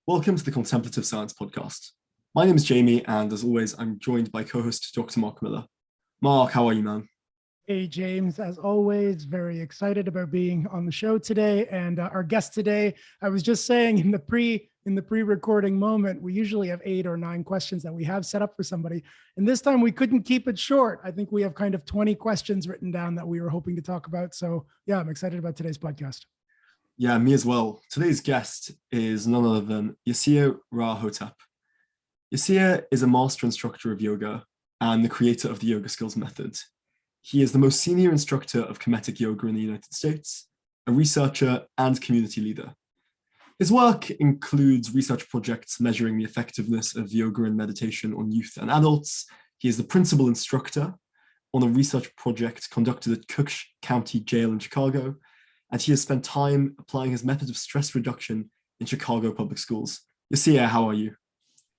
Welcome to the Contemplative Science Podcast. My name is Jamie, and as always, I'm joined by co-host Dr. Mark Miller. Mark, how are you, man? Hey, James, as always, very excited about being on the show today. And our guest today, I was just saying in the pre-recording moment, we usually have 8 or 9 questions that we have set up for somebody. And this time we couldn't keep it short. I think we have kind of 20 questions written down that we were hoping to talk about. So yeah, I'm excited about today's podcast. Yeah, me as well. Today's guest is none other than Yirser Ra Hotep. Yirser is a master instructor of yoga and the creator of the yoga skills method. He is the most senior instructor of Kemetic Yoga in the United States, a researcher and community leader. His work includes research projects measuring the effectiveness of yoga and meditation on youth and adults. He is the principal instructor on a research project conducted at Cook County Jail in Chicago, and he has spent time applying his method of stress reduction in Chicago public schools. Yirser, how are you?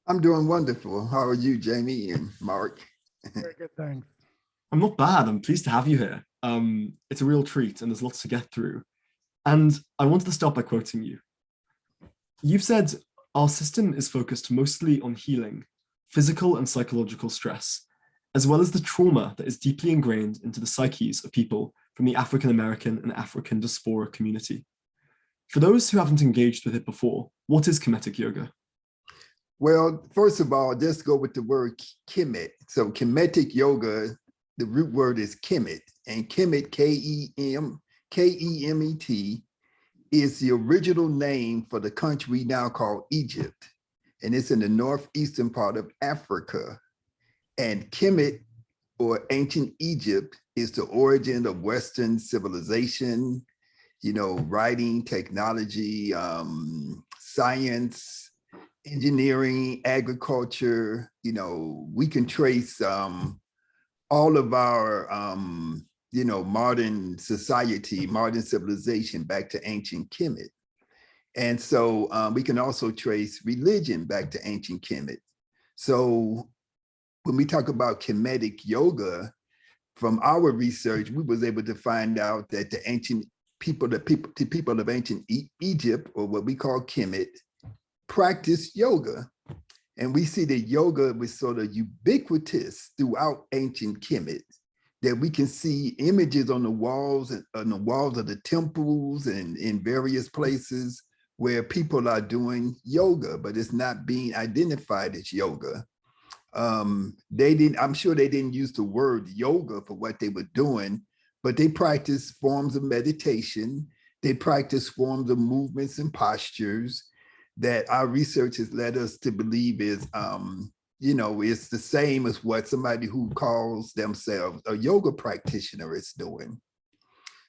I'm doing wonderful. How are you, Jamie and Mark? Very good, thanks. I'm not bad. I'm pleased to have you here. It's a real treat, and there's lots to get through. And I wanted to start by quoting you. You've said, our system is focused mostly on healing physical and psychological stress, as well as the trauma that is deeply ingrained into the psyches of people from the African American and African diaspora community. For those who haven't engaged with it before, what is Kemetic Yoga? Well, first of all, just go with the word Kemet. So Kemetic Yoga, the root word is Kemet, and Kemet, K-E-M-E-T, is the original name for the country we now call Egypt. And it's in the northeastern part of Africa. And Kemet, or ancient Egypt, is the origin of Western civilization, writing, technology, science, engineering, agriculture. We can trace all of our, modern society, modern civilization back to ancient Kemet. And so we can also trace religion back to ancient Kemet. So when we talk about Kemetic Yoga, from our research, we was able to find out that the people of ancient Egypt, or what we call Kemet, practiced yoga. And we see that yoga was sort of ubiquitous throughout ancient Kemet, that we can see images on the walls of the temples and in various places where people are doing yoga, but it's not being identified as yoga. I'm sure they didn't use the word yoga for what they were doing, but they practiced forms of meditation. They practiced forms of movements and postures that our research has led us to believe is, it's the same as what somebody who calls themselves a yoga practitioner is doing.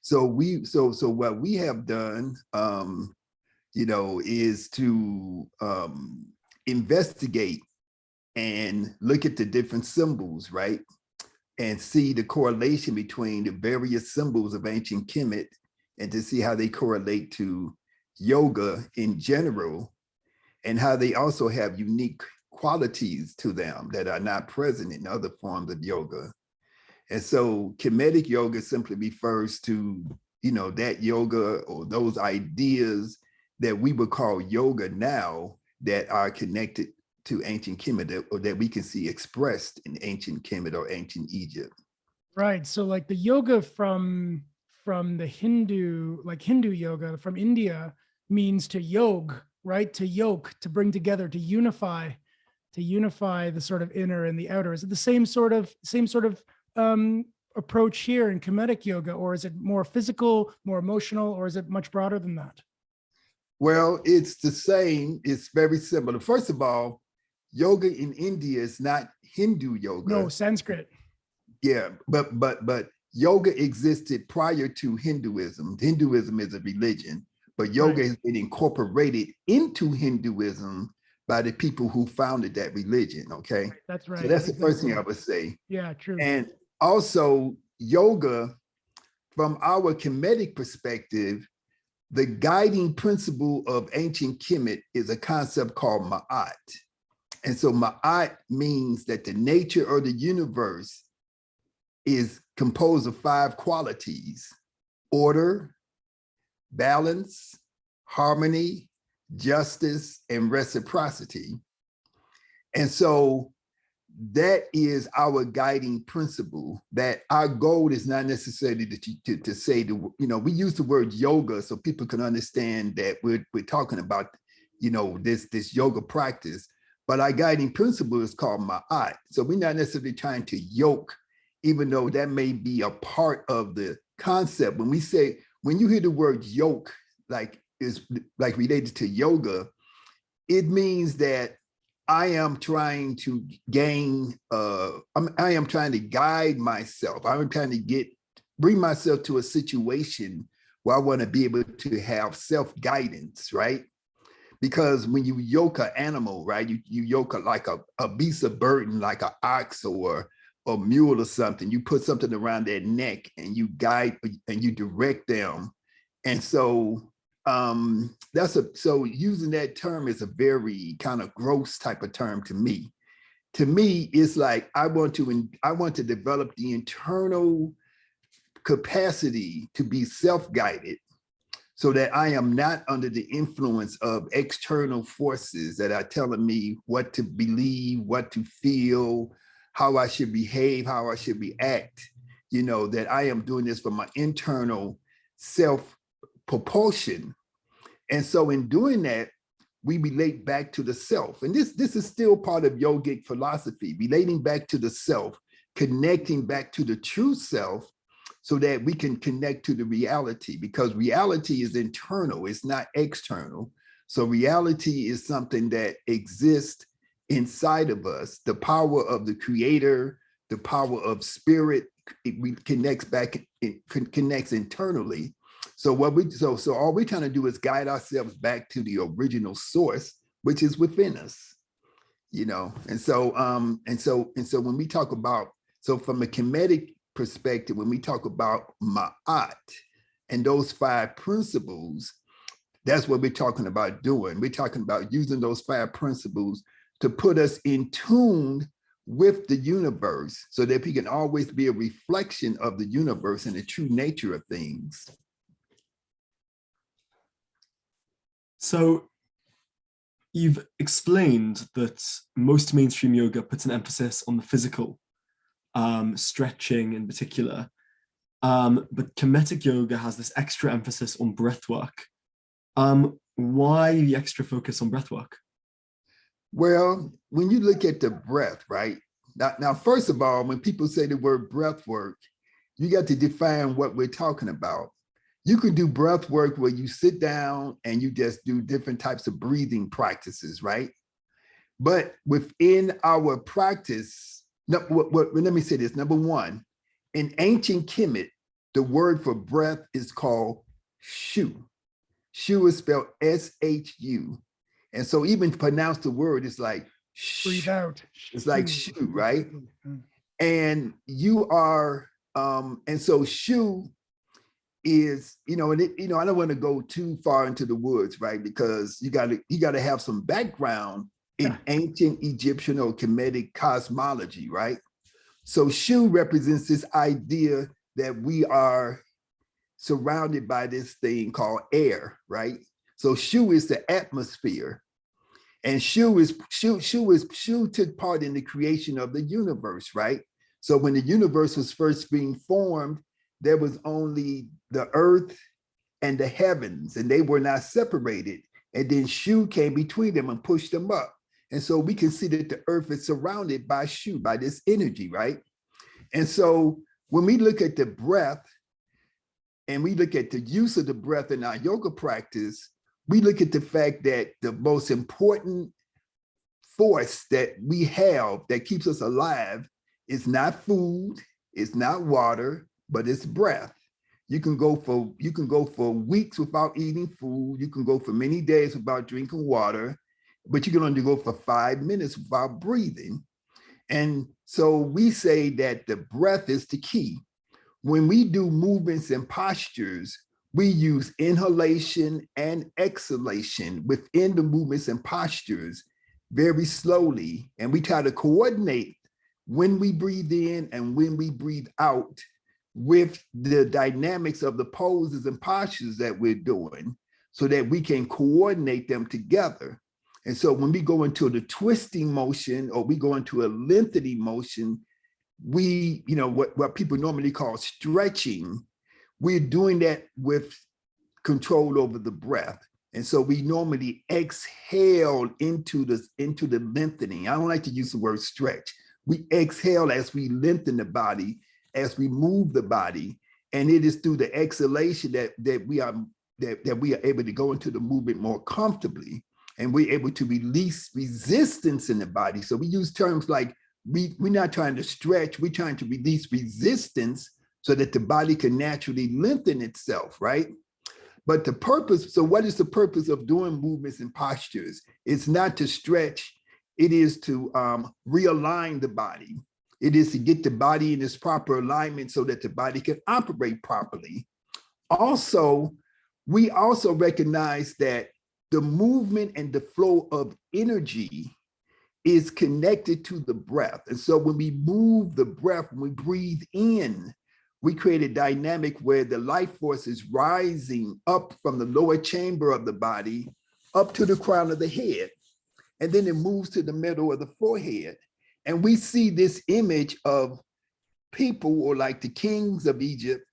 So what we have done, is to investigate and look at the different symbols, right? And see the correlation between the various symbols of ancient Kemet and to see how they correlate to yoga in general and how they also have unique qualities to them that are not present in other forms of yoga. And so Kemetic Yoga simply refers to, that yoga or those ideas that we would call yoga now that are connected to ancient Kemet, or that we can see expressed in ancient Kemet or ancient Egypt. Right. So like the yoga from the Hindu, like Hindu yoga from India means to yoke, right? To yoke, to bring together, to unify the sort of inner and the outer. Is it the same sort of approach here in Kemetic Yoga, or is it more physical, more emotional, or is it much broader than that? Well, it's the same. It's very similar. First of all, yoga in India is not Hindu yoga. No, Sanskrit. Yeah, but yoga existed prior to Hinduism. Hinduism is a religion, but yoga has been incorporated into Hinduism by the people who founded that religion, okay? Right, that's right. So that's the first thing I would say. Yeah, true. And also yoga, from our Kemetic perspective, the guiding principle of ancient Kemet is a concept called Ma'at. And so Ma'at means that the nature of the universe is composed of 5 qualities: order, balance, harmony, justice, and reciprocity. And so that is our guiding principle, that our goal is not necessarily to say, we use the word yoga so people can understand that we're talking about, this yoga practice, but our guiding principle is called ma'at. So we're not necessarily trying to yoke, even though that may be a part of the concept. When you hear the word yoke, is related to yoga, it means that I am trying to I am trying to guide myself. I'm trying to bring myself to a situation where I want to be able to have self-guidance, right? Because when you yoke an animal, right, you yoke a beast of burden, like an ox or a mule or something. You put something around their neck and you guide and you direct them. And so so using that term is a very kind of gross type of term to me. To me, it's like I want to develop the internal capacity to be self-guided, so that I am not under the influence of external forces that are telling me what to believe, what to feel, how I should behave, how I should react. That I am doing this for my internal self-propulsion. And so in doing that, we relate back to the self. And this is still part of yogic philosophy, relating back to the self, connecting back to the true self, so that we can connect to the reality, because reality is internal, it's not external. So reality is something that exists inside of us. The power of the creator, the power of spirit, it connects internally. So so all we're trying to do is guide ourselves back to the original source, which is within us, And so when we talk about, from a Kemetic perspective, when we talk about ma'at and those 5 principles, that's what we're talking about doing. We're talking about using those 5 principles to put us in tune with the universe, so that we can always be a reflection of the universe and the true nature of things. So you've explained that most mainstream yoga puts an emphasis on the physical, stretching in particular, but Kemetic Yoga has this extra emphasis on breath work. Why the extra focus on breath work? Well, when you look at the breath, right? Now, first of all, when people say the word breath work, you got to define what we're talking about. You can do breath work where you sit down and you just do different types of breathing practices, right? But within our practice, let me say this. Number one, in ancient Kemet, the word for breath is called shu. Shu is spelled S-H-U. And so even to pronounce the word, it's like breathe out. It's like shu, right? And you are, and so shu is, I don't want to go too far into the woods, right? Because you got to have some background in ancient Egyptian or Kemetic cosmology, right? So shu represents this idea that we are surrounded by this thing called air, right? So shu is the atmosphere, and shu took part in the creation of the universe, right? So when the universe was first being formed, there was only the earth and the heavens, and they were not separated. And then shu came between them and pushed them up. And so we can see that the earth is surrounded by shu, by this energy, right? And so when we look at the breath and we look at the use of the breath in our yoga practice, we look at the fact that the most important force that we have that keeps us alive is not food, it's not water, but it's breath. You can go for weeks without eating food. You can go for many days without drinking water, but you can only go for 5 minutes without breathing. And so we say that the breath is the key. When we do movements and postures, we use inhalation and exhalation within the movements and postures very slowly. And we try to coordinate when we breathe in and when we breathe out with the dynamics of the poses and postures that we're doing, so that we can coordinate them together. And so when we go into the twisting motion or we go into a lengthening motion, we, what people normally call stretching, we're doing that with control over the breath. And so we normally exhale into the lengthening. I don't like to use the word stretch. We exhale as we lengthen the body, as we move the body. And it is through the exhalation that we are able to go into the movement more comfortably. And we're able to release resistance in the body. So we use terms like, we're not trying to stretch, we're trying to release resistance so that the body can naturally lengthen itself, right? But the purpose, so what is the purpose of doing movements and postures? It's not to stretch, it is to realign the body. It is to get the body in its proper alignment so that the body can operate properly. Also, we also recognize that the movement and the flow of energy is connected to the breath. And so when we move the breath, when we breathe in, we create a dynamic where the life force is rising up from the lower chamber of the body up to the crown of the head. And then it moves to the middle of the forehead. And we see this image of people, or like the kings of Egypt,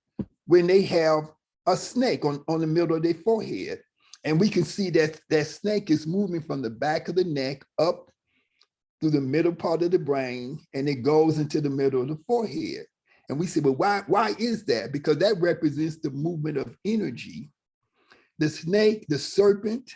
when they have a snake on the middle of their forehead. And we can see that that snake is moving from the back of the neck up through the middle part of the brain, and it goes into the middle of the forehead. And we say, well, why is that? Because that represents the movement of energy. The snake, the serpent,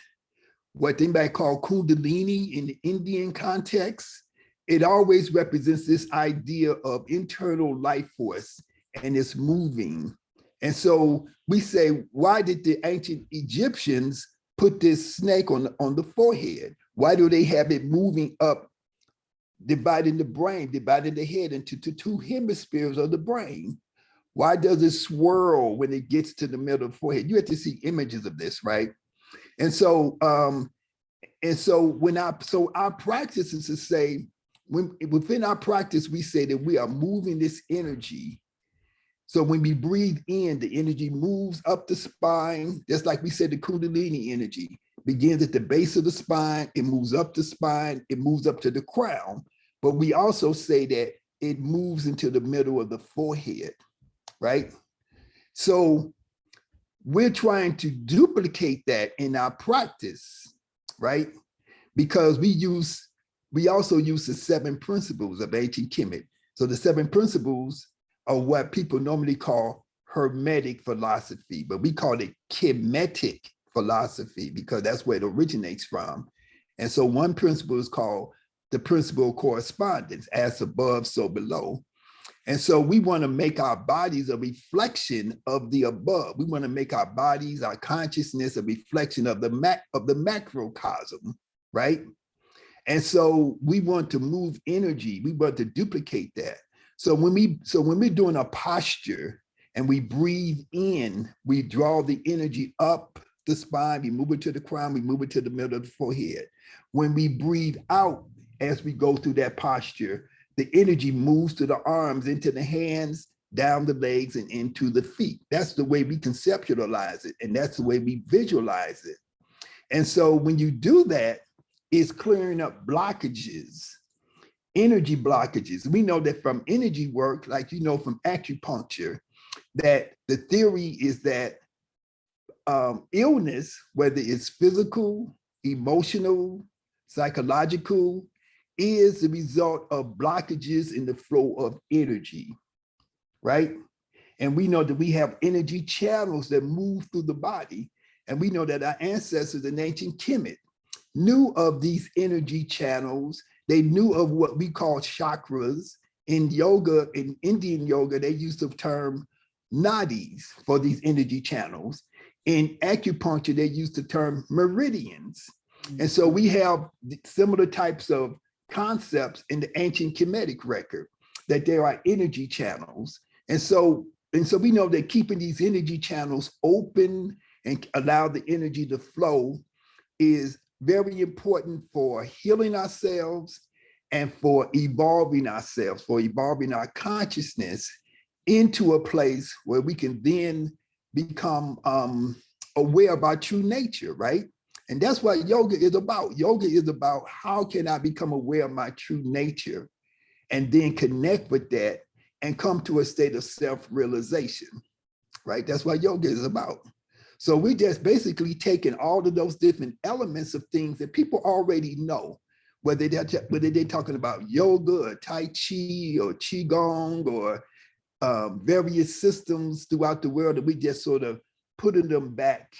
what they might call Kundalini in the Indian context, it always represents this idea of internal life force, and it's moving. And so we say, why did the ancient Egyptians put this snake on the forehead? Why do they have it moving up, dividing the brain, dividing the head into two hemispheres of the brain? Why does it swirl when it gets to the middle of the forehead? You have to see images of this, right? And so, our practice is to say, within our practice, we say that we are moving this energy. So when we breathe in, the energy moves up the spine, just like we said, the Kundalini energy begins at the base of the spine, it moves up the spine, it moves up to the crown. But we also say that it moves into the middle of the forehead, right? So we're trying to duplicate that in our practice, right? Because we also use the 7 principles of ancient Kemet. So the 7 principles are what people normally call Hermetic philosophy, but we call it Kemetic philosophy because that's where it originates from. And so one principle is called the principle of correspondence, as above, so below. And so we want to make our bodies a reflection of the above. We want to make our bodies, our consciousness, a reflection of the macrocosm, right? And so we want to move energy. We want to duplicate that. So when we're doing a posture and we breathe in, we draw the energy up the spine, we move it to the crown, we move it to the middle of the forehead. When we breathe out as we go through that posture, the energy moves to the arms, into the hands, down the legs, and into the feet. That's the way we conceptualize it, and that's the way we visualize it. And so when you do that, it's clearing up blockages, energy blockages. We know that from energy work, like from acupuncture, that the theory is that illness, whether it's physical, emotional, psychological, is the result of blockages in the flow of energy, right? And we know that we have energy channels that move through the body. And we know that our ancestors in ancient Kemet knew of these energy channels. They knew of what we call chakras. In yoga, in Indian yoga, they use the term nadis for these energy channels. In acupuncture, they use the term meridians. And so we have similar types of concepts in the ancient Kemetic record, that there are energy channels. And so we know that keeping these energy channels open and allow the energy to flow is very important for healing ourselves and for evolving ourselves, for evolving our consciousness into a place where we can then become aware of our true nature, right? And that's what yoga is about. Yoga is about how can I become aware of my true nature and then connect with that and come to a state of self-realization, right? That's what yoga is about. So we just basically taking all of those different elements of things that people already know, whether they're talking about yoga or Tai Chi or Qigong or various systems throughout the world, that we just sort of putting them back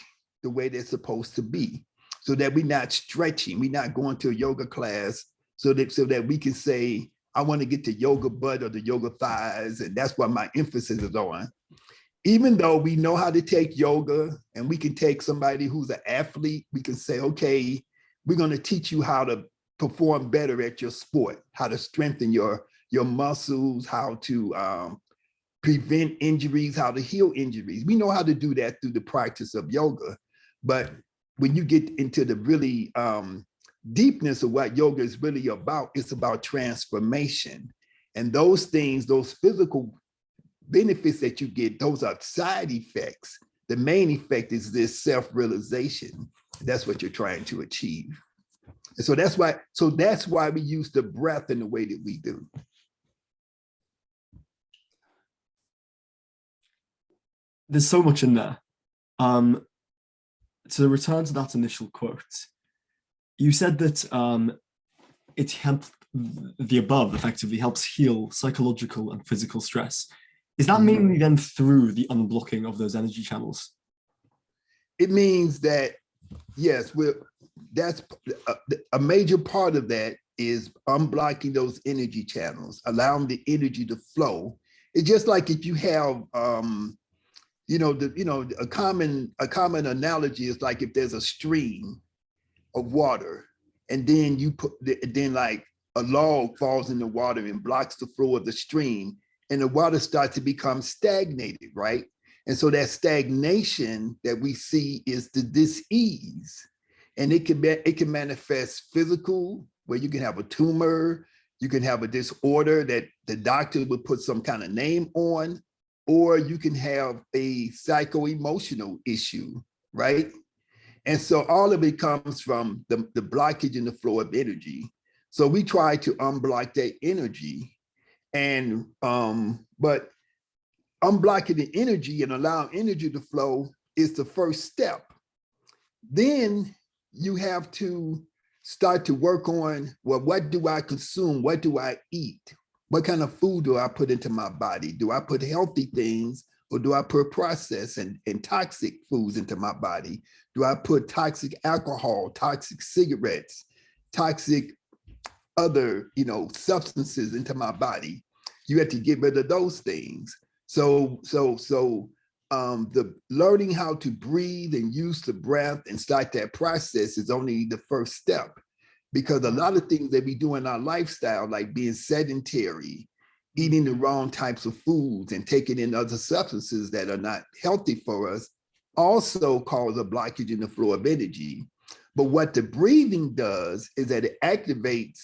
the way they're supposed to be, so that we're not stretching, we're not going to a yoga class so that we can say, I want to get the yoga butt or the yoga thighs, and that's what my emphasis is on. Even though we know how to take yoga, and we can take somebody who's an athlete, we can say, okay, we're going to teach you how to perform better at your sport, how to strengthen your muscles, how to prevent injuries, how to heal injuries. We know how to do that through the practice of yoga. But when you get into the really deepness of what yoga is really about, it's about transformation. And those things, those physical benefits that you get, those are side effects. The main effect is this self-realization. That's what you're trying to achieve. And so that's why we use the breath in the way that we do. There's so much in there. To return to that initial quote, you said that it helped, the above effectively helps heal psychological and physical stress. Is that mainly then through the unblocking of those energy channels? It means that, yes, that's a major part of that is unblocking those energy channels, allowing the energy to flow. It's just like if you have, a common analogy is like if there's a stream of water, and then like a log falls in the water and blocks the flow of the stream, and the water starts to become stagnated, right? And so that stagnation that we see is the dis-ease, and it can manifest physical, where you can have a tumor, you can have a disorder that the doctor would put some kind of name on, or you can have a psycho-emotional issue, right? And so all of it comes from the blockage in the flow of energy. So we try to unblock that energy, and but unblocking the energy and allowing energy to flow is the first step. Then you have to start to work on, well, what do I consume? What do I eat? What kind of food do I put into my body? Do I put healthy things, or do I put processed and toxic foods into my body? Do I put toxic alcohol, toxic cigarettes, toxic other, substances into my body? You have to get rid of those things. So the learning how to breathe and use the breath and start that process is only the first step. Because a lot of things that we do in our lifestyle, like being sedentary, eating the wrong types of foods, and taking in other substances that are not healthy for us, also cause a blockage in the flow of energy. But what the breathing does is that it activates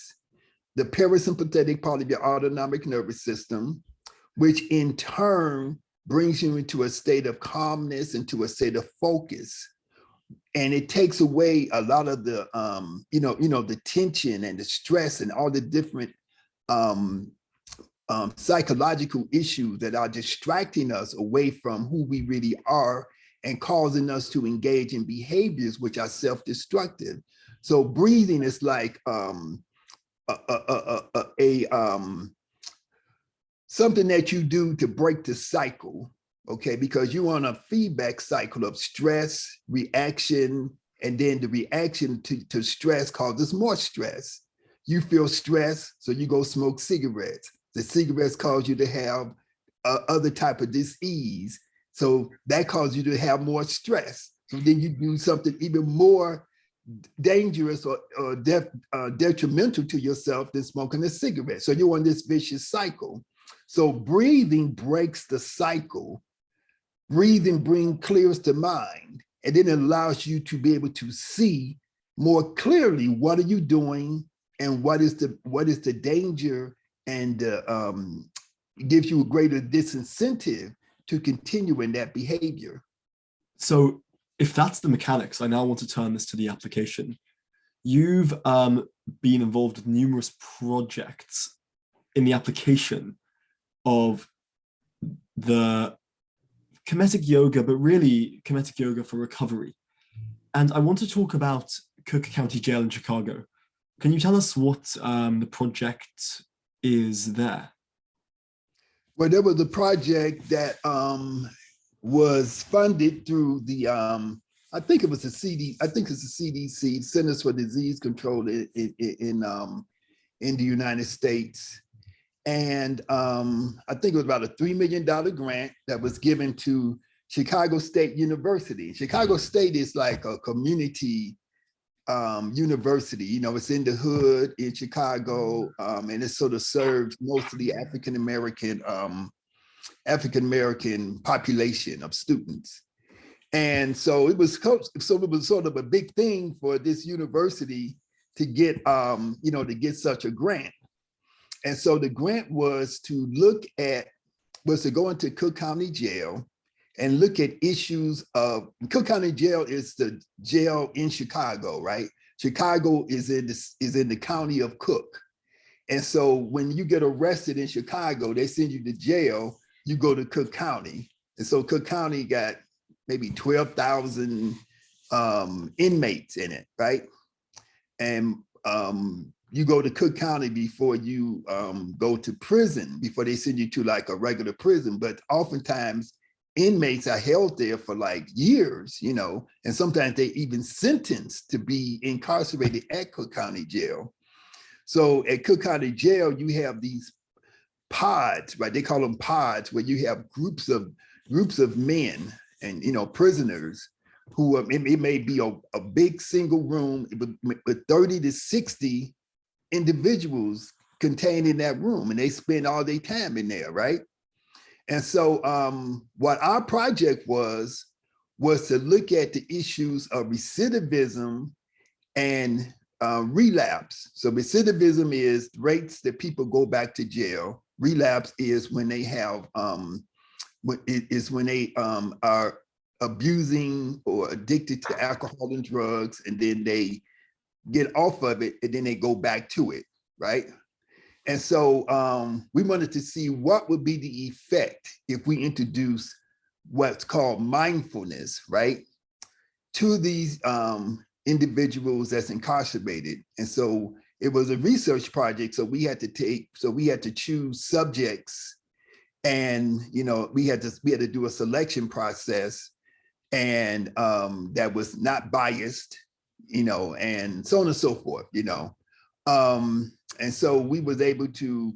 the parasympathetic part of your autonomic nervous system, which in turn brings you into a state of calmness, into a state of focus. And it takes away a lot of the, the tension and the stress and all the different psychological issues that are distracting us away from who we really are and causing us to engage in behaviors which are self-destructive. So breathing is like something that you do to break the cycle. Okay, because you're on a feedback cycle of stress, reaction, and then the reaction to stress causes more stress. You feel stress, so you go smoke cigarettes. The cigarettes cause you to have other type of dis-ease. So that causes you to have more stress. So then you do something even more dangerous or detrimental to yourself than smoking a cigarette. So you're on this vicious cycle. So breathing breaks the cycle. Breathing clears the mind, and then it allows you to be able to see more clearly what are you doing and what is the danger, and gives you a greater disincentive to continue in that behavior. So if that's the mechanics, I now want to turn this to the application. You've been involved with numerous projects in the application of the Kemetic Yoga, but really Kemetic Yoga for recovery. And I want to talk about Cook County Jail in Chicago. Can you tell us what the project is there? Well, there was a project that was funded through the I think it was the I think it's the CDC, Centers for Disease Control in the United States. And I think it was about a $3 million grant that was given to Chicago State University. Chicago State is like a community university, you know, it's in the hood in Chicago, and it sort of serves mostly African-American population of students. And so it was sort of a big thing for this university to get, you know, to get such a grant. And so the grant was to go into Cook County Jail and look at issues of, Cook County Jail is the jail in Chicago, right? Chicago is in the county of Cook. And so when you get arrested in Chicago, they send you to jail, you go to Cook County. And so Cook County got maybe 12,000 inmates in it, right? And you go to Cook County before you go to prison, before they send you to like a regular prison. But oftentimes inmates are held there for like years, you know, and sometimes they even sentenced to be incarcerated at Cook County Jail. So at Cook County Jail, you have these pods, right? They call them pods, where you have groups of men and, you know, prisoners who it may be a big single room with 30 to 60 individuals contained in that room, and they spend all their time in there, right? And so what our project was to look at the issues of recidivism and relapse. So recidivism is rates that people go back to jail. Relapse is when they have, when they are abusing or addicted to alcohol and drugs, and then they get off of it and then they go back to it, right? And so we wanted to see what would be the effect if we introduce what's called mindfulness, right, to these individuals that's incarcerated. And so it was a research project. So we had to choose subjects, and, you know, we had to do a selection process, and that was not biased, you know, and so on and so forth, you know. And so we was able to,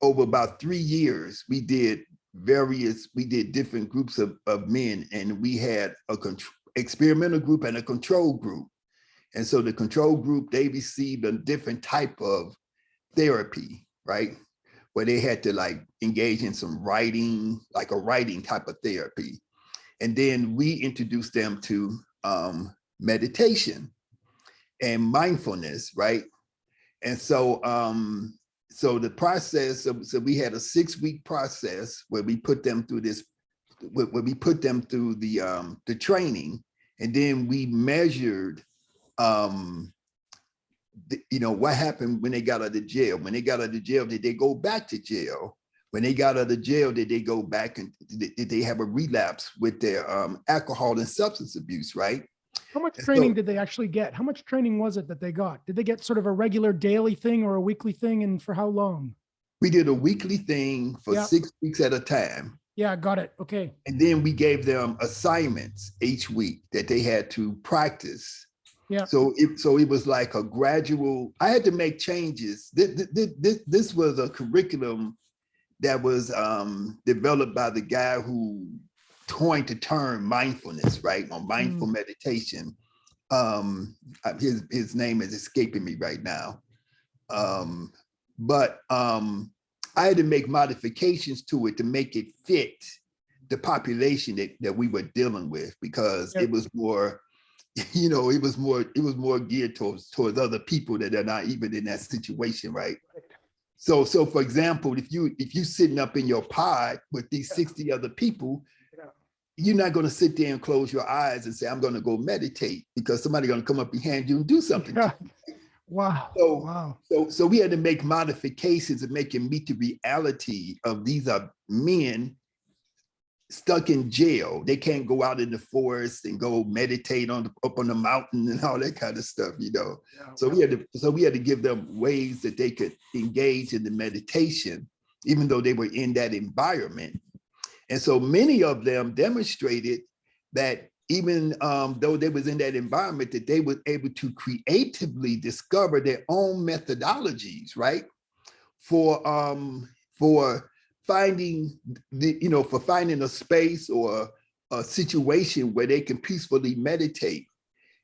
over about 3 years, we did different groups of men, and we had a experimental group and a control group. And so the control group, they received a different type of therapy, right? Where they had to like engage in some writing, like a writing type of therapy. And then we introduced them to meditation and mindfulness, right? And so, so the process, so we had a 6-week process where we put them through this, where we put them through the training, and then we measured, you know, what happened when they got out of jail. When they got out of jail, did they go back to jail? When they got out of jail, did they go back and did they have a relapse with their alcohol and substance abuse, right? How much training did they actually get? How much training was it that they got? Did they get sort of a regular daily thing or a weekly thing, and for how long? We did a weekly thing for 6 weeks at a time. Yeah, got it. Okay. And then we gave them assignments each week that they had to practice. Yeah. So it was like a gradual, I had to make changes. This was a curriculum that was developed by the guy who coined the term mindfulness, right? Or mindful meditation. His name is escaping me right now. But I had to make modifications to it to make it fit the population that we were dealing with, because it was more, you know, it was more geared towards other people that are not even in that situation, right? So for example, if you sitting up in your pod with these 60 other people, you're not going to sit there and close your eyes and say, I'm going to go meditate, because somebody's going to come up behind you and do something to you. Wow. So, Wow. so we had to make modifications and make it meet the reality of these are men stuck in jail. They can't go out in the forest and go meditate up on the mountain and all that kind of stuff, you know. Yeah. So we had to give them ways that they could engage in the meditation, even though they were in that environment. And so many of them demonstrated that even though they was in that environment, that they were able to creatively discover their own methodologies, right? For finding for finding a space or a situation where they can peacefully meditate.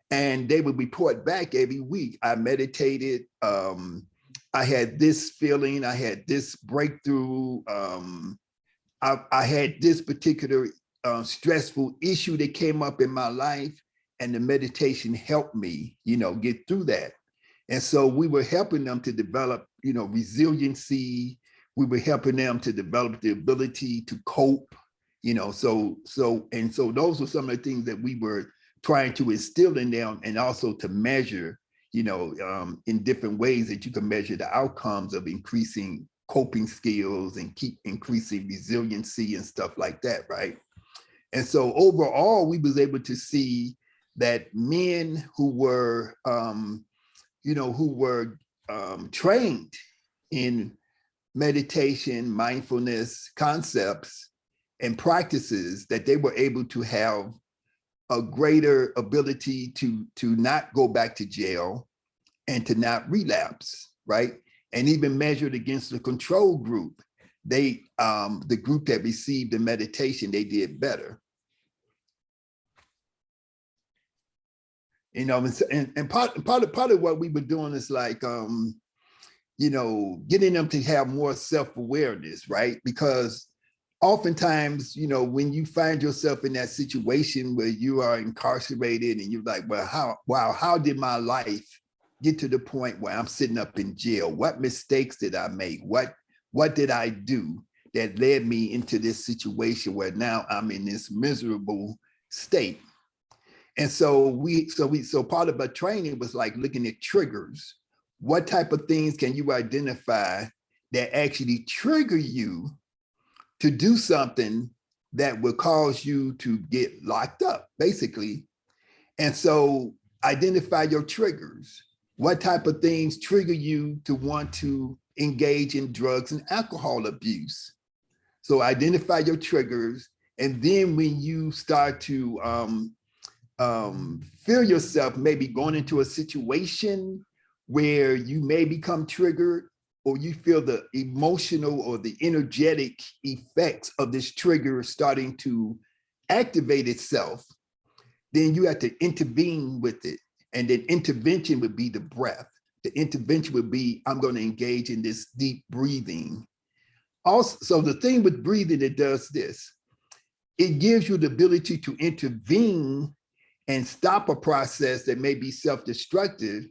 And they would report back every week. I meditated, I had this feeling, I had this breakthrough, I had this particular stressful issue that came up in my life, and the meditation helped me, get through that. And so we were helping them to develop, resiliency. We were helping them to develop the ability to cope, so those were some of the things that we were trying to instill in them, and also to measure, in different ways that you can measure the outcomes of increasing coping skills and keep increasing resiliency and stuff like that, right? And so overall, we was able to see that men who were, trained in meditation, mindfulness concepts and practices, that they were able to have a greater ability to not go back to jail and to not relapse, right? And even measured against the control group, the group that received the meditation, they did better. And part of what we were doing is like, getting them to have more self-awareness, right? Because oftentimes, when you find yourself in that situation where you are incarcerated and you're like, well, how did my life get to the point where I'm sitting up in jail? What mistakes did I make? What did I do that led me into this situation where now I'm in this miserable state? And so part of our training was like looking at triggers. What type of things can you identify that actually trigger you to do something that will cause you to get locked up, basically? And so identify your triggers. What type of things trigger you to want to engage in drugs and alcohol abuse? So identify your triggers. And then when you start to feel yourself maybe going into a situation where you may become triggered, or you feel the emotional or the energetic effects of this trigger starting to activate itself, then you have to intervene with it. And then intervention would be the breath. The intervention would be, I'm going to engage in this deep breathing. Also, so the thing with breathing, it does this. It gives you the ability to intervene and stop a process that may be self-destructive,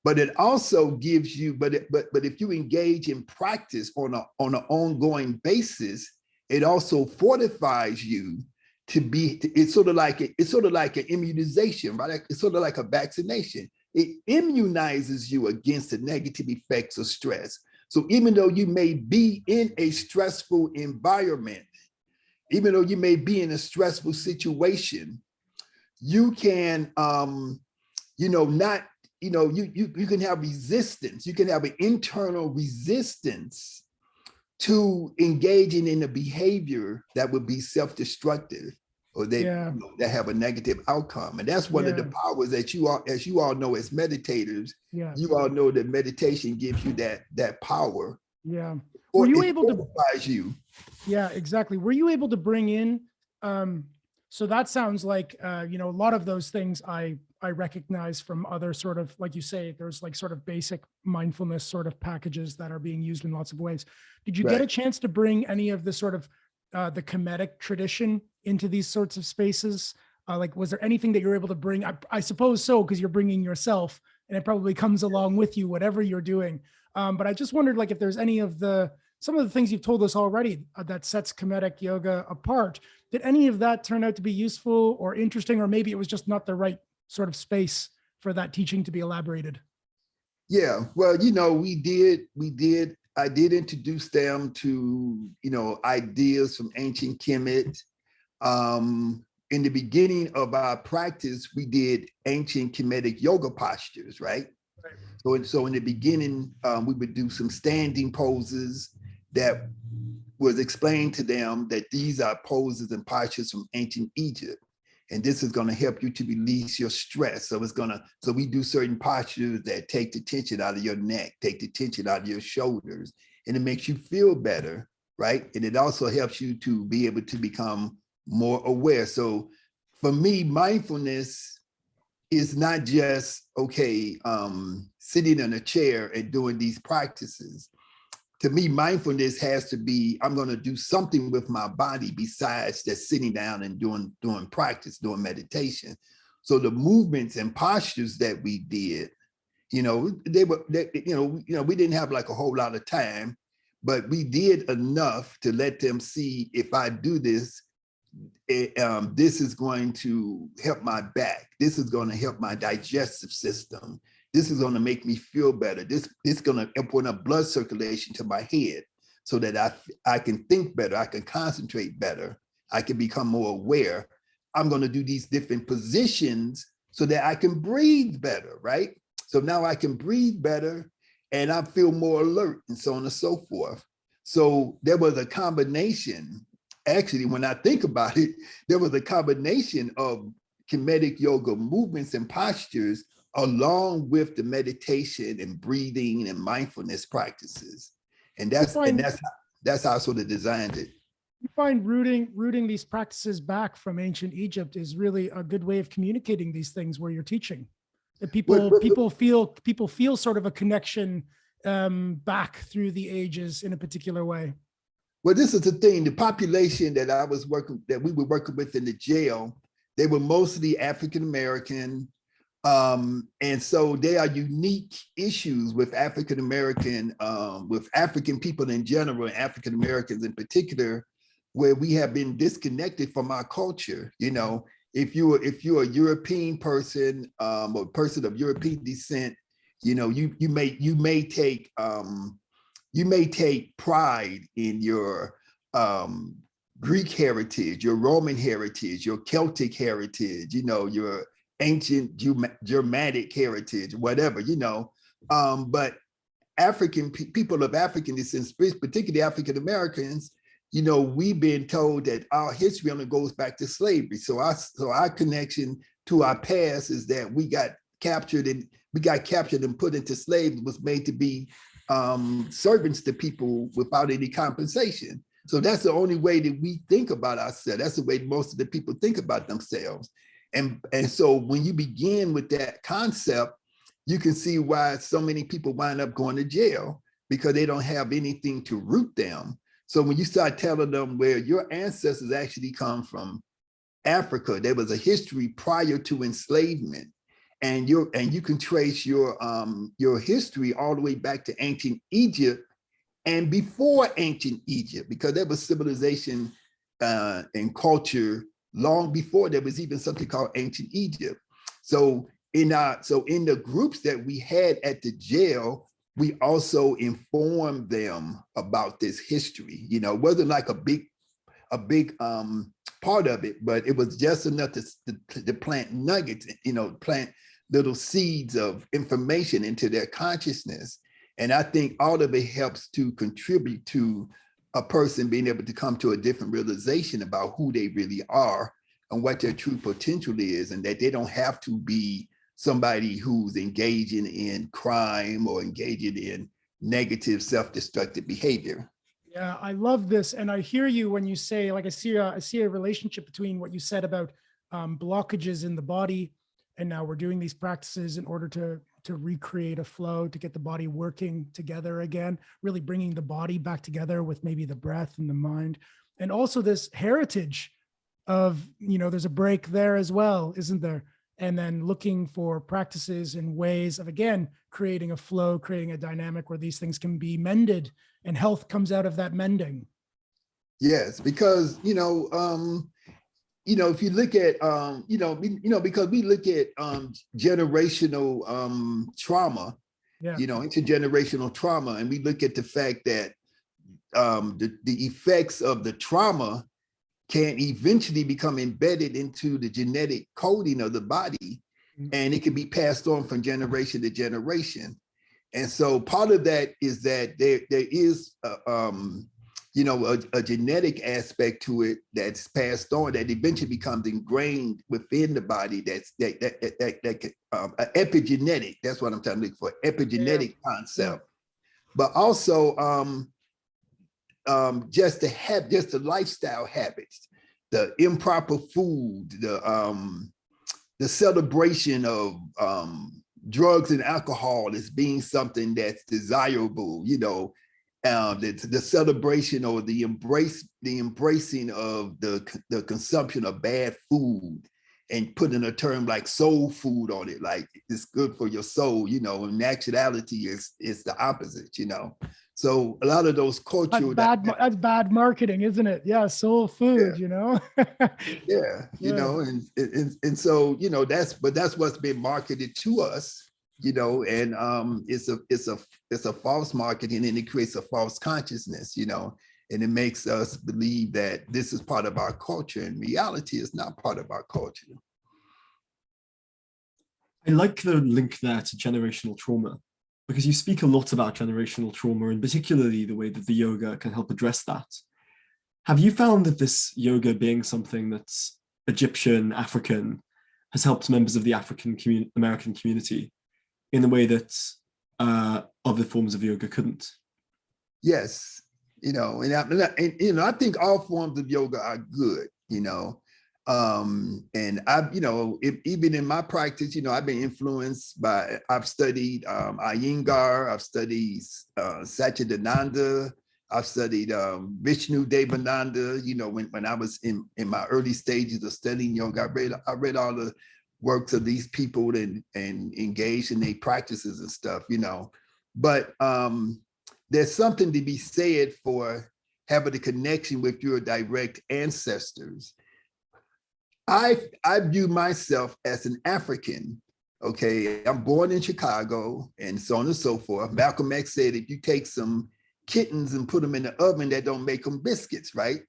but it also gives you, but if you engage in practice on an ongoing basis, it also fortifies you to be, it's sort of like an immunization, right? It's sort of like a vaccination. It immunizes you against the negative effects of stress. So even though you may be in a stressful environment, even though you may be in a stressful situation, you can, you can have resistance. You can have an internal resistance to engaging in a behavior that would be self-destructive, or that have a negative outcome. And that's one of the powers that as you all know, as meditators, you all know that meditation gives you that power. Yeah. Or were you it able to fortifies you? Yeah, exactly. Were you able to bring in, so that sounds like, a lot of those things I recognize from other sort of, like you say, there's like sort of basic mindfulness sort of packages that are being used in lots of ways. Did you get a chance to bring any of the sort of the Kemetic tradition into these sorts of spaces? Like, was there anything that you're able to bring? I suppose so, because you're bringing yourself, and it probably comes along with you, whatever you're doing. But I just wondered, like, if there's any of the some of the things you've told us already that sets Kemetic Yoga apart. Did any of that turn out to be useful or interesting, or maybe it was just not the right sort of space for that teaching to be elaborated? Yeah, well, I did introduce them to, ideas from ancient Kemet. In the beginning of our practice, we did ancient Kemetic yoga postures, right? So in the beginning, we would do some standing poses that was explained to them that these are poses and postures from ancient Egypt. And this is going to help you to release your stress. So we do certain postures that take the tension out of your neck, take the tension out of your shoulders, and it makes you feel better, right? And it also helps you to be able to become more aware. So for me, mindfulness is not just, sitting in a chair and doing these practices. To me, mindfulness has to be, I'm going to do something with my body besides just sitting down and doing practice, doing meditation. So the movements and postures that we did, we didn't have like a whole lot of time, but we did enough to let them see, if I do this, this is going to help my back. This is going to help my digestive system. This is going to make me feel better. This is going to open up blood circulation to my head so that I can think better. I can concentrate better. I can become more aware. I'm going to do these different positions so that I can breathe better, right? So now I can breathe better and I feel more alert and so on and so forth. So there was a combination. Actually, when I think about it, there was a combination of Kemetic yoga movements and postures along with the meditation and breathing and mindfulness practices. And that's how I sort of designed it. You find rooting these practices back from ancient Egypt is really a good way of communicating these things where you're teaching. That people feel sort of a connection back through the ages in a particular way. Well, this is the thing. The population that we were working with in the jail, they were mostly African American. And so there are unique issues with African American, with African people in general, and African Americans in particular, where we have been disconnected from our culture. If you're a European person, or person of European descent, you may take pride in your Greek heritage, your Roman heritage, your Celtic heritage, your ancient Germanic heritage, whatever, but people of African descent, particularly African Americans, we've been told that our history only goes back to slavery. So our connection to our past is that we got captured and put into slavery, was made to be servants to people without any compensation. So that's the only way that we think about ourselves. That's the way most of the people think about themselves. And so when you begin with that concept, you can see why so many people wind up going to jail, because they don't have anything to root them. So when you start telling them where your ancestors actually come from Africa, there was a history prior to enslavement, and you can trace your history all the way back to ancient Egypt and before ancient Egypt, because there was civilization and culture long before there was even something called ancient Egypt. So in the groups that we had at the jail, we also informed them about this history. It wasn't like a big part of it, but it was just enough to plant nuggets, plant little seeds of information into their consciousness. And I think all of it helps to contribute to a person being able to come to a different realization about who they really are and what their true potential is, and that they don't have to be somebody who's engaging in crime or engaging in negative self-destructive behavior. Yeah, I love this. And I hear you when you say, like, I see a relationship between what you said about blockages in the body. And now we're doing these practices in order to recreate a flow, to get the body working together again, really bringing the body back together with maybe the breath and the mind. And also this heritage of, there's a break there as well, isn't there? and then looking for practices and ways of, again, creating a flow, creating a dynamic where these things can be mended and health comes out of that mending. Yes, because if you look at because we look at generational trauma, Yeah. intergenerational trauma, and we look at the fact that the effects of the trauma can eventually become embedded into the genetic coding of the body, and it can be passed on from generation to generation. And so part of that is that there is a genetic aspect to it that's passed on that eventually becomes ingrained within the body. That's epigenetic. That's what I'm trying to look for, epigenetic concept. But also just the lifestyle habits, the improper food, the celebration of drugs and alcohol as being something that's desirable, the celebration or the embracing of the consumption of bad food, and putting a term like soul food on it, like it's good for your soul, in actuality it's the opposite, So a lot of those cultural That's bad marketing, isn't it? Yeah, soul food, yeah. And so that's what's been marketed to us, and it's a false marketing, and it creates a false consciousness, and it makes us believe that this is part of our culture, and reality is not part of our culture. I like the link there to generational trauma, because you speak a lot about generational trauma, and particularly the way that the yoga can help address that. Have you found that this yoga, being something that's Egyptian, African, has helped members of the African American community in a way that other forms of yoga couldn't? Yes, and I think all forms of yoga are good, and I've, even in my practice, I've been influenced by, I've studied Iyengar, I've studied Satchidananda, I've studied Vishnu Devananda, when I was in my early stages of studying yoga. I read all the works of these people and engaged in their practices and stuff, But there's something to be said for having a connection with your direct ancestors. I view myself as an African. Okay, I'm born in Chicago and so on and so forth. Malcolm X said, if you take some kittens and put them in the oven, that don't make them biscuits, right?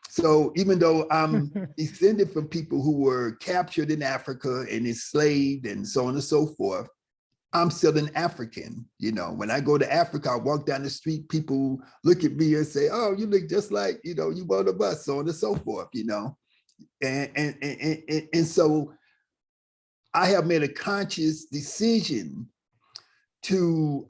So even though I'm descended from people who were captured in Africa and enslaved and so on and so forth, I'm still an African. When I go to Africa, I walk down the street, people look at me and say, oh, you look just like, you one of us, so on and so forth, And so I have made a conscious decision to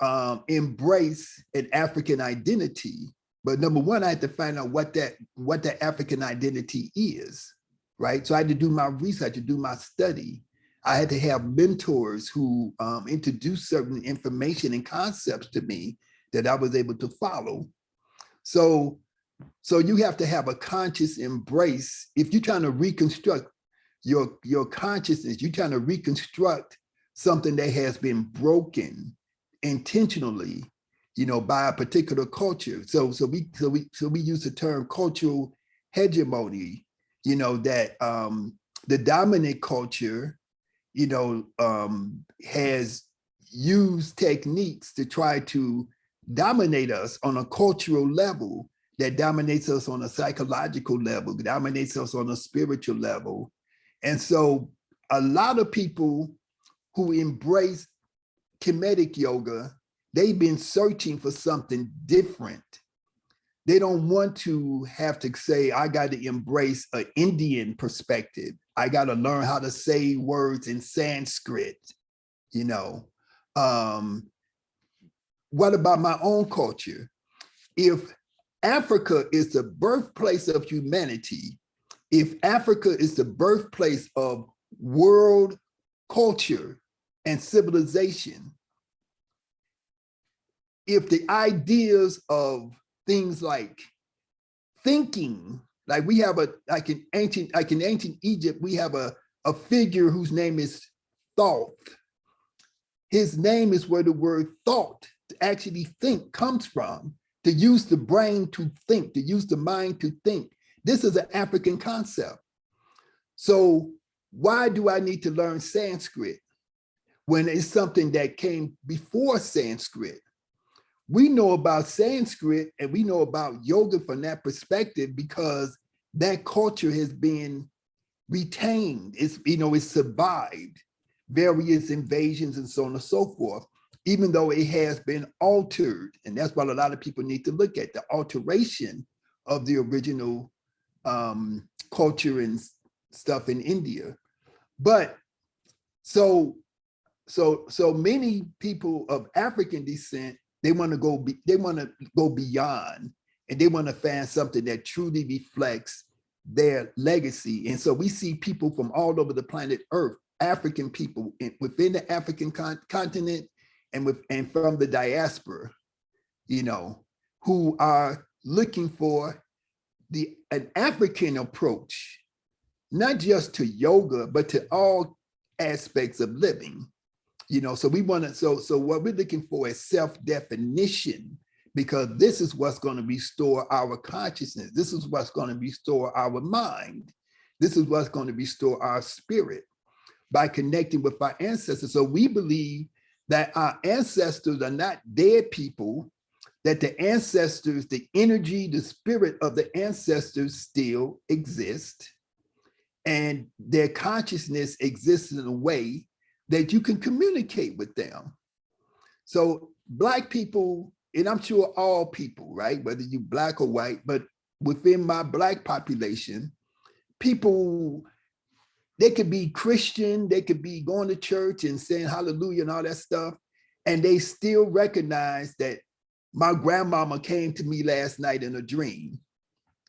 embrace an African identity. But number one, I had to find out what that African identity is, right? So I had to do my research, to do my study. I had to have mentors who introduced certain information and concepts to me that I was able to follow. So you have to have a conscious embrace. If you're trying to reconstruct your consciousness, you're trying to reconstruct something that has been broken intentionally, by a particular culture. So we use the term cultural hegemony, that the dominant culture, has used techniques to try to dominate us on a cultural level, that dominates us on a psychological level, dominates us on a spiritual level. And so a lot of people who embrace Kemetic Yoga, they've been searching for something different. They don't want to have to say, I got to embrace an Indian perspective. I got to learn how to say words in Sanskrit, What about my own culture? If Africa is the birthplace of humanity, if Africa is the birthplace of world culture and civilization, if the ideas of things like thinking, like in ancient Egypt, we have a a figure whose name is Thoth. His name is where the word thought, to actually think, comes from, to use the brain to think, to use the mind to think. This is an African concept. So why do I need to learn Sanskrit when it's something that came before Sanskrit? We know about Sanskrit and we know about yoga from that perspective because that culture has been retained. It's survived various invasions and so on and so forth, even though it has been altered. And that's what a lot of people need to look at, the alteration of the original culture and stuff in India. But so many people of African descent, they want to go beyond, and they want to find something that truly reflects their legacy. And so we see people from all over the planet Earth, African people within the African continent and from the diaspora, who are looking for an African approach, not just to yoga, but to all aspects of living. So we want to, so what we're looking for is self-definition, because this is what's going to restore our consciousness. This is what's going to restore our mind. This is what's going to restore our spirit by connecting with our ancestors. So we believe that our ancestors are not dead people, that the ancestors, the energy, the spirit of the ancestors still exist, and their consciousness exists in a way that you can communicate with them. So Black people, and I'm sure all people, right, whether you Black or white, but within my Black population, people, they could be Christian, they could be going to church and saying hallelujah and all that stuff, and they still recognize that my grandmama came to me last night in a dream,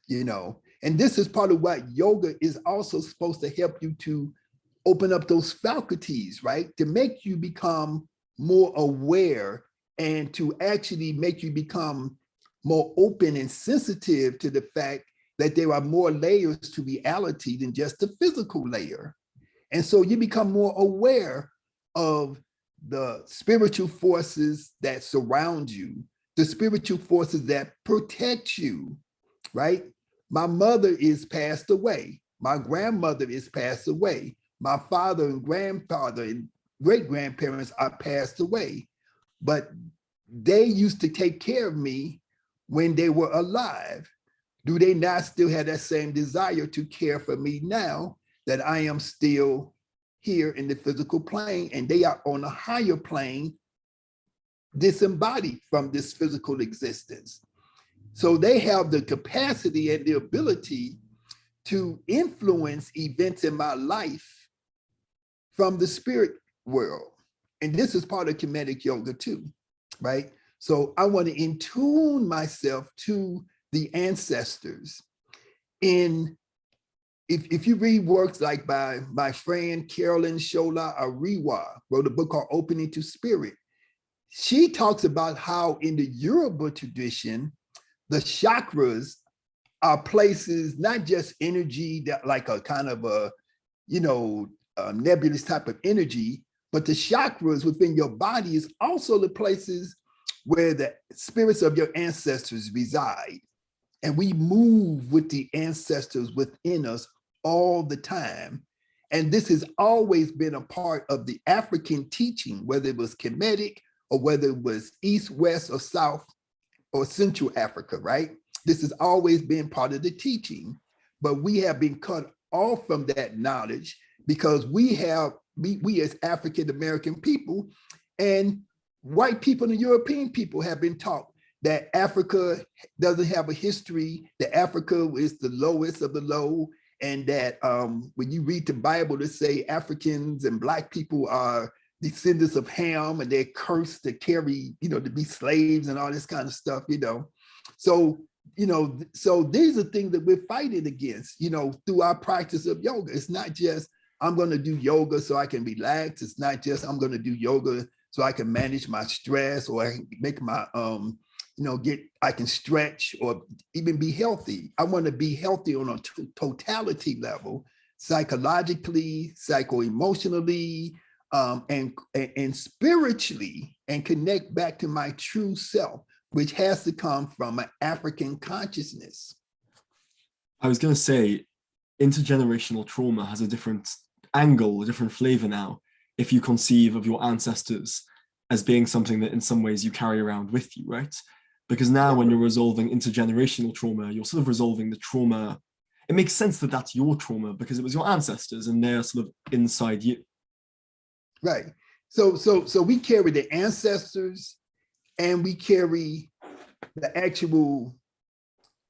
And this is part of what yoga is also supposed to help you to open up those faculties, right? To make you become more aware and to actually make you become more open and sensitive to the fact that there are more layers to reality than just the physical layer. And so you become more aware of the spiritual forces that surround you, the spiritual forces that protect you, right? My mother is passed away. My grandmother is passed away. My father and grandfather and great-grandparents are passed away, but they used to take care of me when they were alive. Do they not still have that same desire to care for me now that I am still here in the physical plane and they are on a higher plane, disembodied from this physical existence? So they have the capacity and the ability to influence events in my life from the spirit world. And this is part of Kemetic Yoga too, right? So I want to intune myself to the ancestors. If you read works like by my friend Carolyn Shola Ariwa, wrote a book called Opening to Spirit, she talks about how in the Yoruba tradition, the chakras are places, not just energy that like a kind of a, nebulous type of energy, but the chakras within your body is also the places where the spirits of your ancestors reside. And we move with the ancestors within us all the time. And this has always been a part of the African teaching, whether it was Kemetic or whether it was East, West, or South, or Central Africa, right? This has always been part of the teaching, but we have been cut off from that knowledge because we as African-American people and white people and European people have been taught that Africa doesn't have a history, that Africa is the lowest of the low, and that when you read the Bible, it say Africans and Black people are descendants of Ham and they're cursed to carry, to be slaves and all this kind of stuff, So, so these are things that we're fighting against, through our practice of yoga. It's not just, I'm going to do yoga so I can relax. It's not just, I'm going to do yoga so I can manage my stress or I can make my, I can stretch or even be healthy. I want to be healthy on a totality level, psychologically, psycho-emotionally, and spiritually, and connect back to my true self, which has to come from an African consciousness. I was going to say, intergenerational trauma has a different angle, a different flavor now, if you conceive of your ancestors as being something that in some ways you carry around with you, right? Because now when you're resolving intergenerational trauma, you're sort of resolving the trauma. It makes sense that that's your trauma because it was your ancestors and they're sort of inside you. Right. So we carry the ancestors and we carry the actual,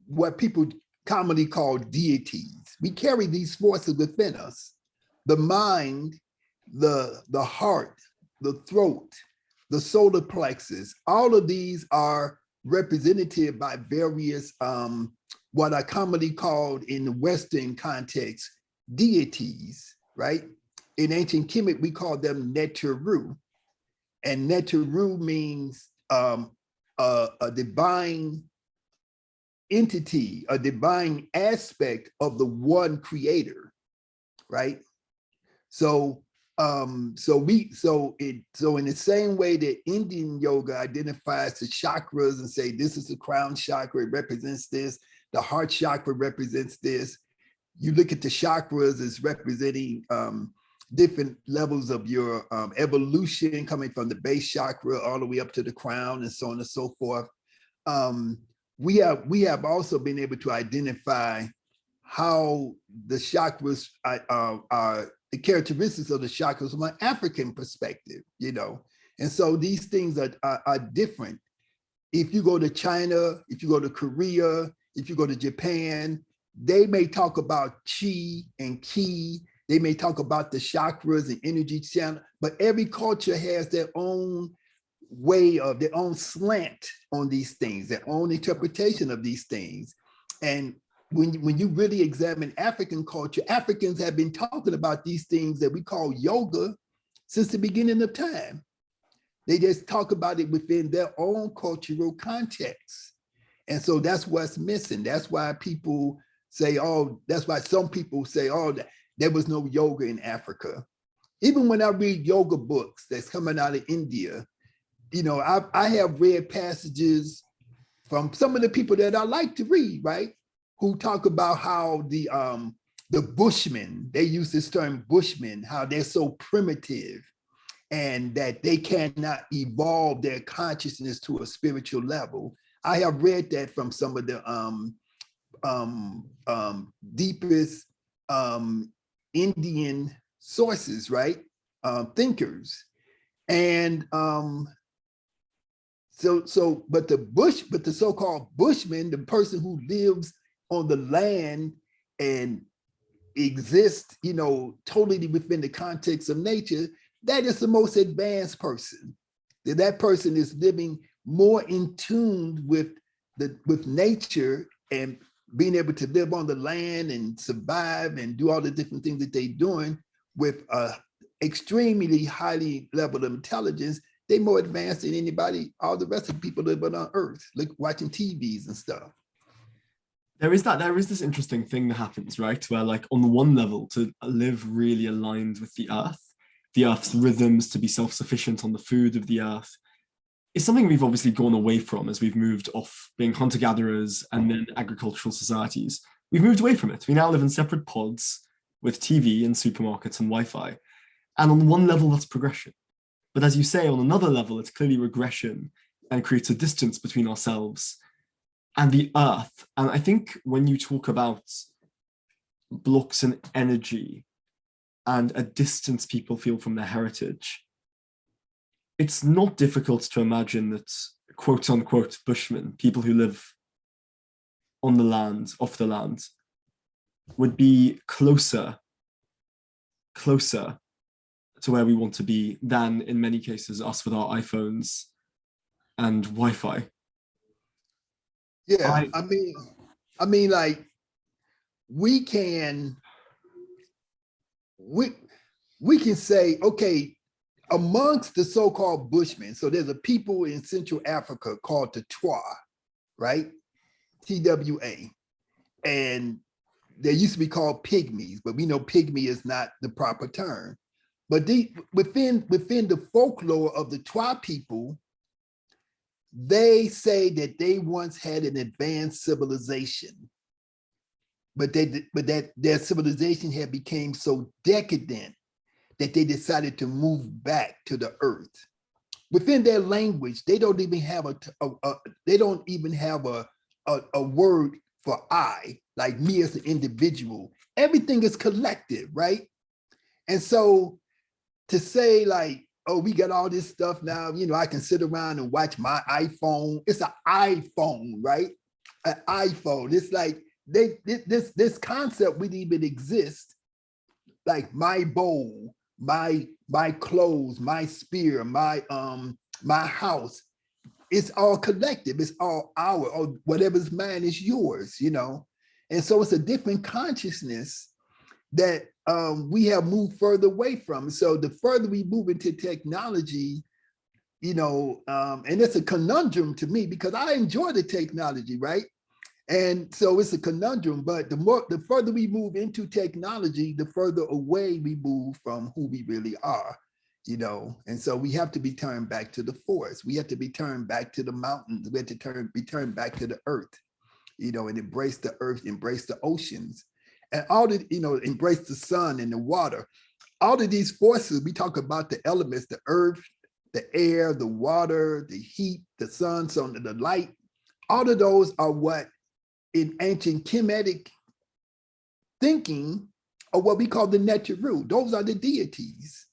what people commonly call deities. We carry these forces within us: the mind, the heart, the throat, the solar plexus. All of these are represented by various, what I commonly called in the Western context, deities, right? In ancient Kemet, we call them Neteru. And Neteru means a divine entity, a divine aspect of the one creator, right? So in the same way that Indian yoga identifies the chakras and say, this is the crown chakra, it represents this, the heart chakra represents this. You look at the chakras as representing different levels of your evolution, coming from the base chakra all the way up to the crown and so on and so forth. We have also been able to identify how the chakras are the characteristics of the chakras from an African perspective, you know. And so these things are different. If you go to China, if you go to Korea, if you go to Japan, they may talk about chi and ki. They may talk about the chakras and energy channel, but every culture has their own way of their own slant on these things, their own interpretation of these things. And when you really examine African culture, Africans have been talking about these things that we call yoga since the beginning of time. They just talk about it within their own cultural context. And so that's what's missing. That's why people say, oh, that's why some people say, oh, there was no yoga in Africa. Even when I read yoga books that's coming out of India, you know, I have read passages from some of the people that I like to read, right? Who talk about how the Bushmen, they use this term Bushmen, how they're so primitive and that they cannot evolve their consciousness to a spiritual level. I have read that from some of the deepest Indian sources, right? Thinkers. And but the so-called Bushman, the person who lives on the land and exists, you know, totally within the context of nature, that is the most advanced person. That person is living more in tune with nature and being able to live on the land and survive and do all the different things that they're doing with extremely highly level of intelligence. They're more advanced than anybody, all the rest of the people living on Earth, like watching TVs and stuff. There is this interesting thing that happens, right? Where like on the one level, to live really aligned with the Earth's rhythms, to be self-sufficient on the food of the Earth, is something we've obviously gone away from as we've moved off being hunter-gatherers and then agricultural societies. We've moved away from it. We now live in separate pods with TV and supermarkets and Wi-Fi. And on one level, that's progression. But as you say, on another level, it's clearly regression and creates a distance between ourselves and the Earth. And I think when you talk about blocks in energy and a distance people feel from their heritage, it's not difficult to imagine that quote unquote Bushmen, people who live on the land, off the land, would be closer to where we want to be than in many cases us with our iPhones and Wi-Fi. Yeah, I mean, like we can say, okay, amongst the so-called Bushmen, so there's a people in Central Africa called the Twa, right? TWA. And they used to be called pygmies, but we know pygmy is not the proper term. But within the folklore of the Twa people, they say that they once had an advanced civilization, but that their civilization had become so decadent that they decided to move back to the earth. Within their language, they don't even have a word for I, like me as an individual. Everything is collective, right? And so to say like, oh, we got all this stuff now, I can sit around and watch my iPhone. It's an iPhone, right? An iPhone. It's like this concept wouldn't even exist. Like my bowl, my clothes, my spear, my house. It's all collective. It's all our, or whatever's mine is yours, And so it's a different consciousness that we have moved further away from. So the further we move into technology, and it's a conundrum to me because I enjoy the technology, right? And so it's a conundrum, but the further we move into technology, the further away we move from who we really are, And so we have to be turned back to the forest. We have to be turned back to the mountains. We have to be turned back to the earth, and embrace the earth, embrace the oceans, and all the, embrace the sun and the water. All of these forces, we talk about the elements, the earth, the air, the water, the heat, the sun, so the light. All of those are what in ancient Kemetic thinking are what we call the Neteru. Those are the deities.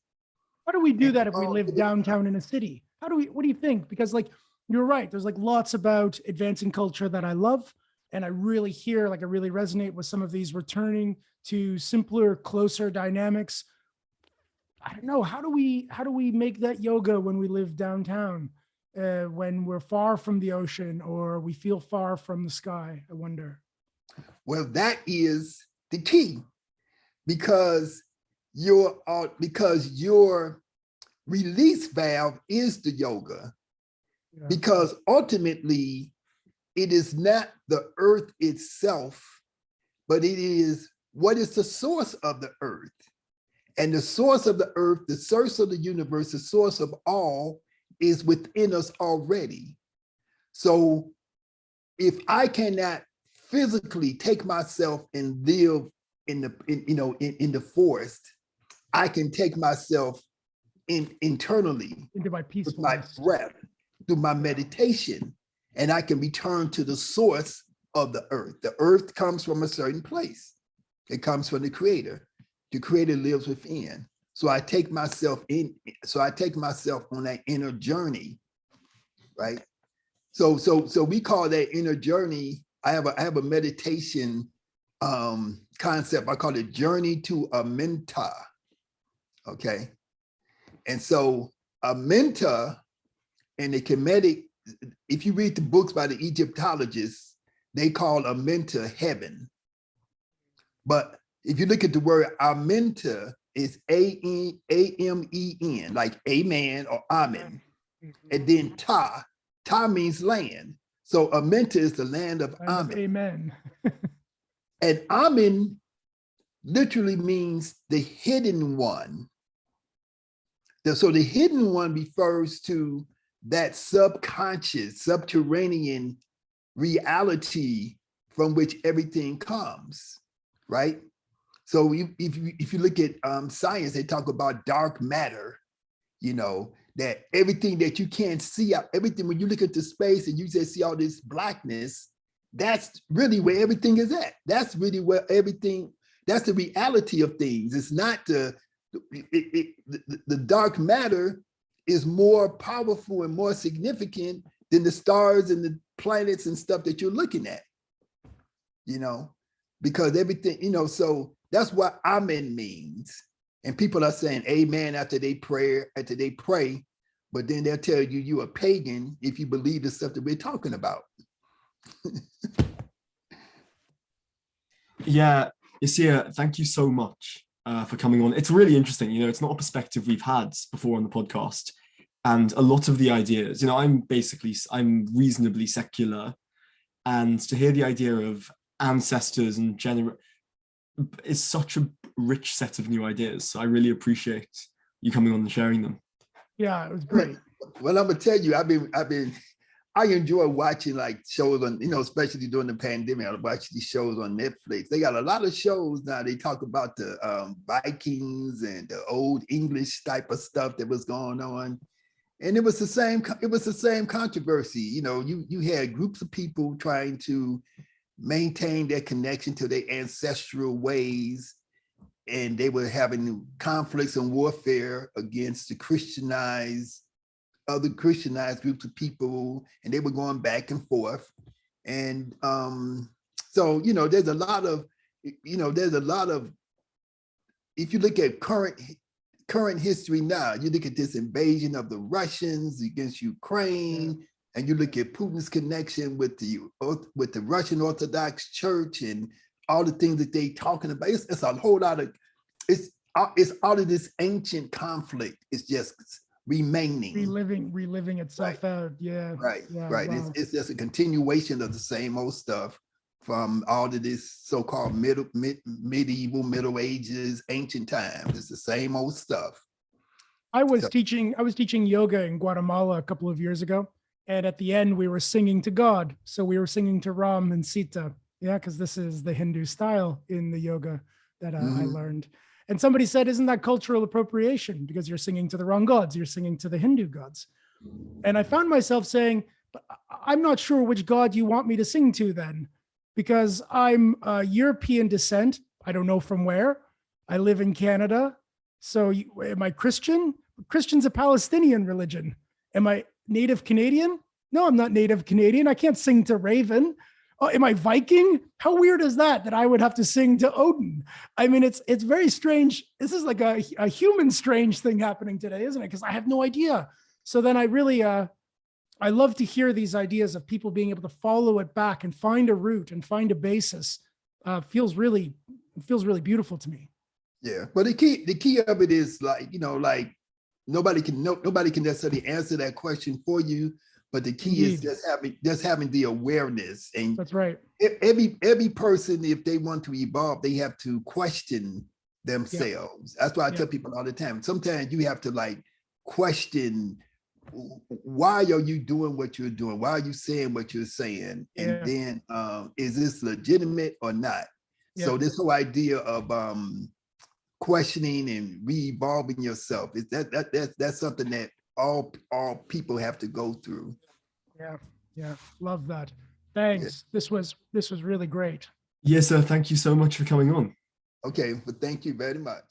How do we do that if we live downtown in a city? What do you think? Because like, you're right, there's like lots about advancing culture that I love. And I really hear, like I really resonate with some of these returning to simpler, closer dynamics. I don't know, how do we make that yoga when we live downtown, when we're far from the ocean or we feel far from the sky? I wonder. Well, that is the key, because your release valve is the yoga. Yeah. Because ultimately it is not the earth itself, but it is what is the source of the earth. And the source of the earth, the source of the universe, the source of all is within us already. So if I cannot physically take myself and live in the forest, I can take myself internally into my with my breath, through my meditation, and I can return to the source of the earth. The earth comes from a certain place. It comes from the creator. The creator lives within. So I take myself on that inner journey, right? So we call that inner journey. I have a meditation concept. I call it journey to a menta. Okay. And so a menta in the Kemetic, if you read the books by the Egyptologists, they call a menta heaven. But if you look at the word amenta, it's A-M-E-N, like amen or amen. And then ta means land. So amenta is the land of amen. Amen. And amen literally means the hidden one. So the hidden one refers to that subconscious, subterranean reality from which everything comes, right? So if you look at science, they talk about dark matter, that everything that you can't see, everything, when you look at the space and you just see all this blackness, that's really where everything is at. That's really where everything, that's the reality of things. It's not the dark matter is more powerful and more significant than the stars and the planets and stuff that you're looking at, because everything, so that's what amen means. And people are saying amen after they pray, but then they'll tell you you're a pagan if you believe the stuff that we're talking about. Yeah, Yirser, thank you so much for coming on. It's really interesting. It's not a perspective we've had before on the podcast. And a lot of the ideas, I'm reasonably secular. And to hear the idea of ancestors and is such a rich set of new ideas. So I really appreciate you coming on and sharing them. Yeah, it was great. Well, I'm gonna tell you, I enjoy watching like shows on, especially during the pandemic. I watch these shows on Netflix. They got a lot of shows now. They talk about the Vikings and the old English type of stuff that was going on, and it was the same. It was the same controversy. You had groups of people trying to maintain their connection to their ancestral ways, and they were having conflicts and warfare against the other Christianized groups of people, and they were going back and forth. And so, there's a lot of, if you look at current history now, you look at this invasion of the Russians against Ukraine, and you look at Putin's connection with the Russian Orthodox Church and all the things that they talking about. It's a whole lot of, it's all of this ancient conflict. It's just remaining, reliving itself out. Yeah, right. Wow. It's just a continuation of the same old stuff from all of this so-called medieval, Middle Ages, ancient times. It's the same old stuff. I was teaching yoga in Guatemala a couple of years ago, and at the end we were singing to God. So we were singing to Ram and Sita, because this is the Hindu style in the yoga that I learned. And somebody said, isn't that cultural appropriation? Because you're singing to the wrong gods, you're singing to the Hindu gods. And I found myself saying, but I'm not sure which God you want me to sing to then, because I'm European descent. I don't know from where. I live in Canada. So am I Christian? Christian's a Palestinian religion. Am I Native Canadian? No, I'm not Native Canadian. I can't sing to Raven. Oh, am I Viking? How weird is that I would have to sing to Odin? I mean, it's very strange. This is like a human strange thing happening today, isn't it? Because I have no idea. So then I really, I love to hear these ideas of people being able to follow it back and find a root and find a basis. Feels really beautiful to me. Yeah, but the key of it is like, nobody can necessarily answer that question for you. But the key is just having the awareness. And that's right. Every person, if they want to evolve, they have to question themselves. That's why I tell people all the time. Sometimes you have to like question, why are you doing what you're doing? Why are you saying what you're saying? And then is this legitimate or not? So this whole idea of questioning and re-evolving yourself, that's something that all people have to go through. Yeah, love that. Thanks. This was really great. Yes, sir. Thank you so much for coming on. Okay, well, thank you very much.